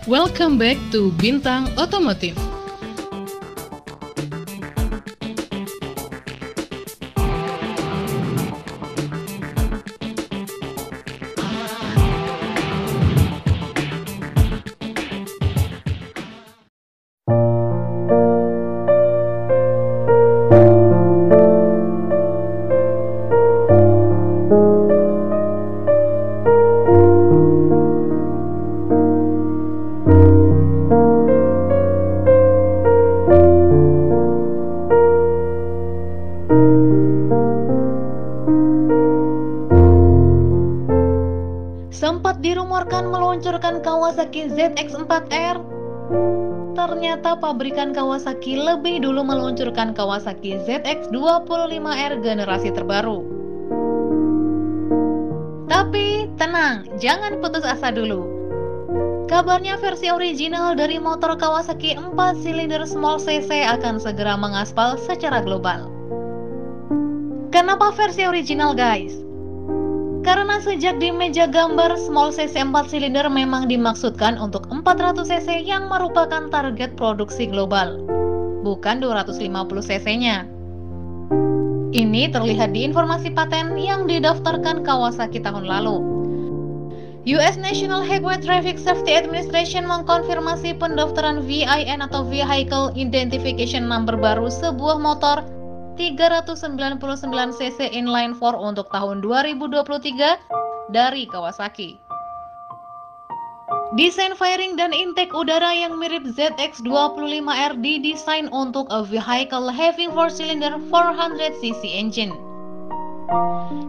Welcome back to Bintang Otomotif. Sempat dirumorkan meluncurkan Kawasaki ZX-4R. Ternyata pabrikan Kawasaki lebih dulu meluncurkan Kawasaki ZX-25R generasi terbaru. Tapi tenang, jangan putus asa dulu. Kabarnya versi original dari motor Kawasaki 4 silinder small cc akan segera mengaspal secara global. Kenapa versi original, guys? Karena sejak di meja gambar small cc 4 silinder memang dimaksudkan untuk 400 cc yang merupakan target produksi global, bukan 250 cc-nya. Ini terlihat di informasi paten yang didaftarkan Kawasaki tahun lalu. US National Highway Traffic Safety Administration mengkonfirmasi pendaftaran VIN atau Vehicle Identification Number baru sebuah motor 399cc inline 4 untuk tahun 2023 dari Kawasaki. Desain fairing dan intake udara yang mirip ZX-25R didesain untuk a vehicle having 4-cylinder 400cc engine.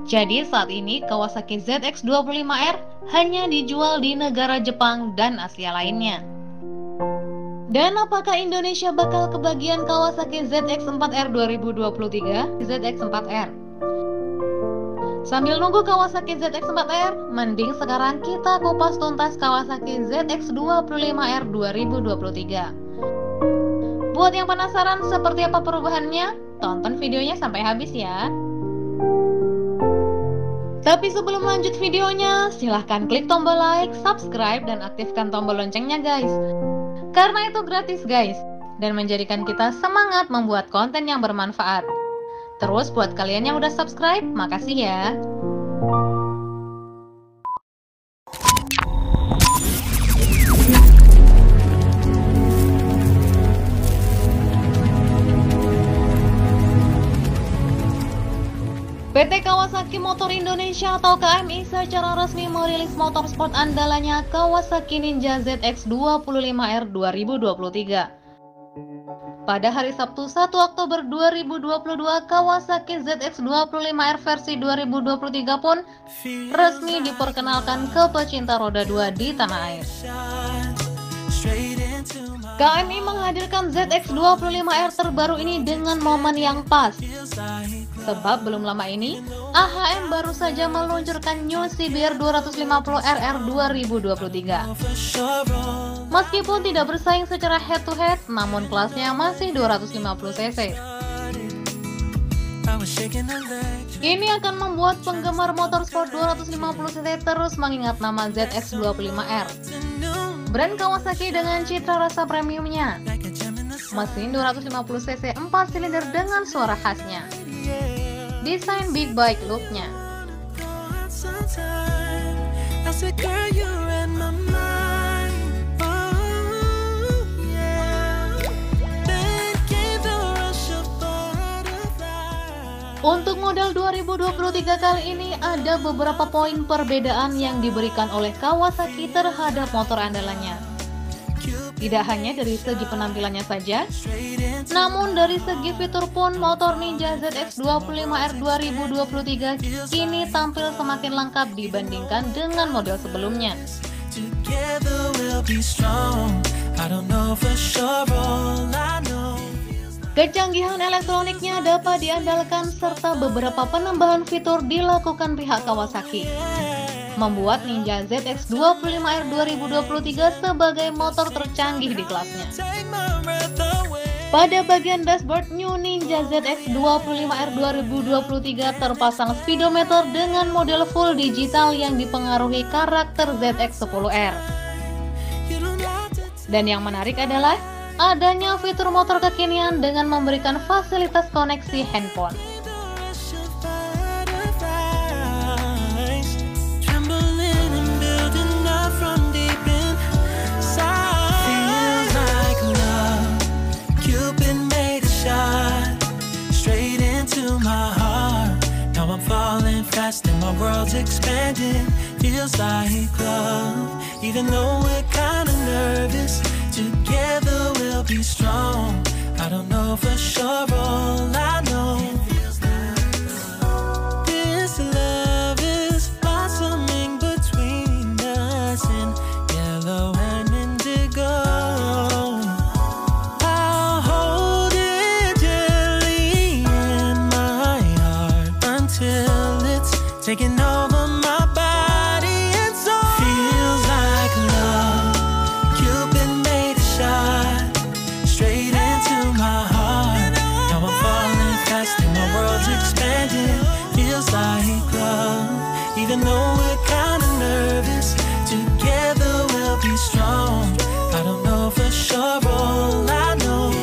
Jadi saat ini Kawasaki ZX-25R hanya dijual di negara Jepang dan Asia lainnya. Dan apakah Indonesia bakal kebagian Kawasaki ZX-4R 2023? ZX-4R. Sambil nunggu Kawasaki ZX-4R, mending sekarang kita kupas tuntas Kawasaki ZX-25R 2023. Buat yang penasaran seperti apa perubahannya, tonton videonya sampai habis ya. Tapi sebelum lanjut videonya, silahkan klik tombol like, subscribe, dan aktifkan tombol loncengnya guys. Karena itu gratis guys, dan menjadikan kita semangat membuat konten yang bermanfaat. Terus buat kalian yang udah subscribe, makasih ya. PT Kawasaki Motor Indonesia atau KMI secara resmi merilis motorsport andalanya Kawasaki Ninja ZX-25R 2023. Pada hari Sabtu 1 Oktober 2022, Kawasaki ZX-25R versi 2023 pun resmi diperkenalkan ke pecinta roda 2 di tanah air. KMI menghadirkan ZX-25R terbaru ini dengan momen yang pas. Sebab belum lama ini, AHM baru saja meluncurkan New CBR 250RR 2023. Meskipun tidak bersaing secara head-to-head, namun kelasnya masih 250cc. Ini akan membuat penggemar motorsport 250cc terus mengingat nama ZX-25R. Brand Kawasaki dengan citra rasa premiumnya. Mesin 250cc 4 silinder dengan suara khasnya. Desain big bike look-nya. Untuk model 2023 kali ini ada beberapa poin perbedaan yang diberikan oleh Kawasaki terhadap motor andalannya. Tidak hanya dari segi penampilannya saja, namun dari segi fitur pun motor Ninja ZX-25R 2023 kini tampil semakin lengkap dibandingkan dengan model sebelumnya. Kecanggihan elektroniknya dapat diandalkan serta beberapa penambahan fitur dilakukan pihak Kawasaki, membuat Ninja ZX-25R 2023 sebagai motor tercanggih di kelasnya. Pada bagian dashboard New Ninja ZX-25R 2023 terpasang speedometer dengan model full digital yang dipengaruhi karakter ZX-10R. Dan yang menarik adalah adanya fitur motor kekinian dengan memberikan fasilitas koneksi handphone. Fast and my world's expanding, feels like love. Even though we're kinda nervous, together we'll be strong. I don't know for sure, all I know this love is blossoming between us in yellow and indigo. I'll hold it gently in my heart until taking over my body and soul. Feels like love. Cupid made a shot straight into my heart. Now I'm falling fast and my world's expanding. Feels like love. Even though we're kinda nervous, together we'll be strong. I don't know for sure, all I know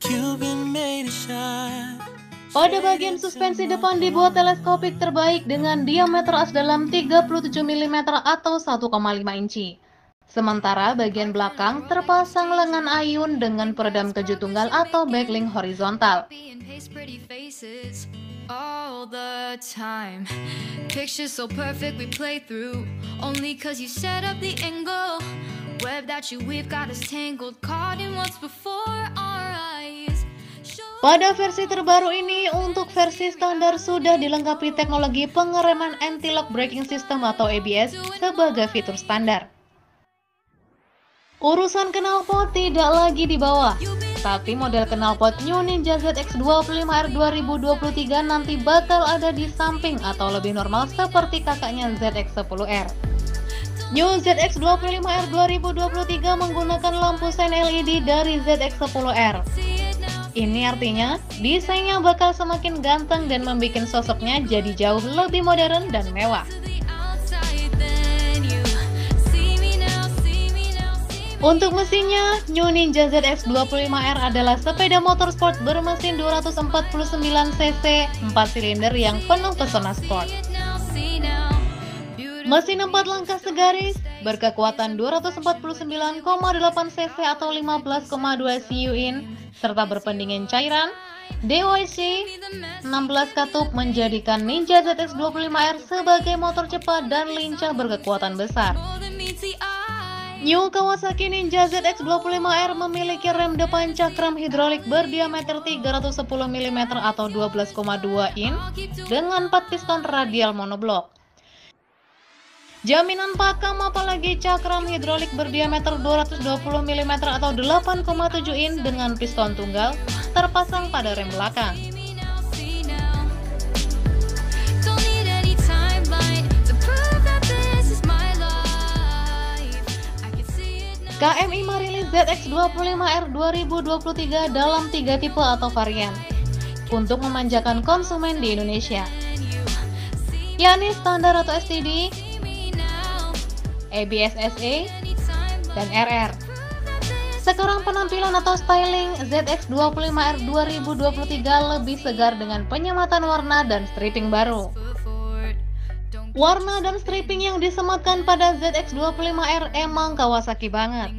Cupid made a shot. Pada bagian suspensi depan dibuat teleskopik terbaik dengan diameter as dalam 37 mm atau 1,5 inci. Sementara bagian belakang terpasang lengan ayun dengan peredam keju tunggal atau backlink horizontal. All the time, pictures so perfect we play through. Only 'cause you set up the angle, web that you weave got us tangled, caught in what's before our eyes. Pada versi terbaru ini, untuk versi standar sudah dilengkapi teknologi pengereman anti-lock braking system atau ABS sebagai fitur standar. Urusan knalpot tidak lagi di bawah, tapi model knalpot New Ninja ZX25R 2023 nanti bakal ada di samping atau lebih normal seperti kakaknya ZX10R. New ZX25R 2023 menggunakan lampu sein LED dari ZX10R. Ini artinya desainnya bakal semakin ganteng dan membuat sosoknya jadi jauh lebih modern dan mewah. Untuk mesinnya, New Ninja ZX25R adalah sepeda motor sport bermesin 249 cc 4 silinder yang penuh pesona sport. Mesin 4 langkah segaris berkekuatan 249,8 cc atau 15,2 cu-in serta berpendingin cairan DOHC 16 katup menjadikan Ninja ZX25R sebagai motor cepat dan lincah berkekuatan besar. New Kawasaki Ninja ZX25R memiliki rem depan cakram hidrolik berdiameter 310 mm atau 12,2 in dengan 4 piston radial monoblok. Jaminan pakem apalagi cakram hidrolik berdiameter 220 mm atau 8,7 in dengan piston tunggal terpasang pada rem belakang. KMI merilis ZX25R 2023 dalam 3 tipe atau varian untuk memanjakan konsumen di Indonesia, yakni standar atau STD, ABS SE, dan RR. Sekarang penampilan atau styling ZX25R 2023 lebih segar dengan penyematan warna dan stripping baru. Warna dan stripping yang disematkan pada ZX25R emang Kawasaki banget.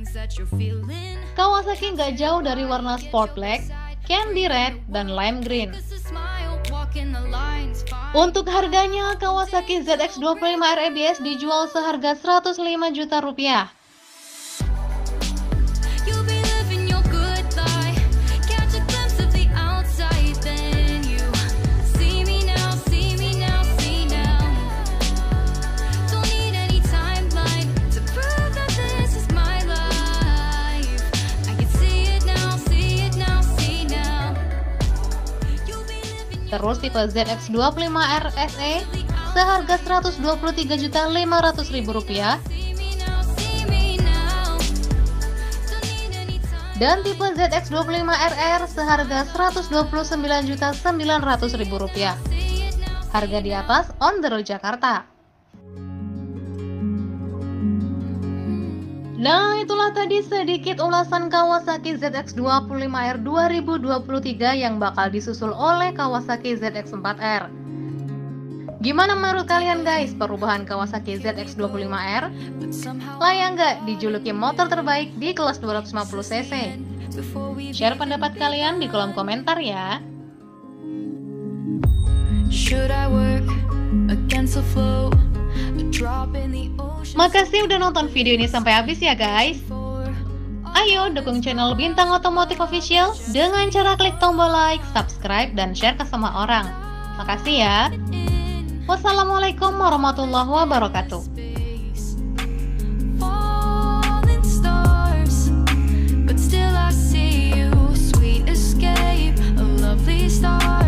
Kawasaki nggak jauh dari warna sport black, candy red, dan lime green. Untuk harganya, Kawasaki ZX25R ABS dijual seharga 105 juta rupiah. Terus tipe ZX25R SE seharga Rp123.500.000 dan tipe ZX25RR seharga Rp129.900.000. Harga di atas on the road Jakarta. Nah, itulah tadi sedikit ulasan Kawasaki ZX25R 2023 yang bakal disusul oleh Kawasaki ZX4R. Gimana menurut kalian guys perubahan Kawasaki ZX25R? Layak nggak dijuluki motor terbaik di kelas 250cc? Share pendapat kalian di kolom komentar ya. Makasih udah nonton video ini sampai habis ya guys. Ayo dukung channel Bintang Otomotif Official dengan cara klik tombol like, subscribe, dan share ke semua orang. Makasih ya. Wassalamualaikum warahmatullahi wabarakatuh. Falling stars, but still I see you, sweet escape, a lovely star.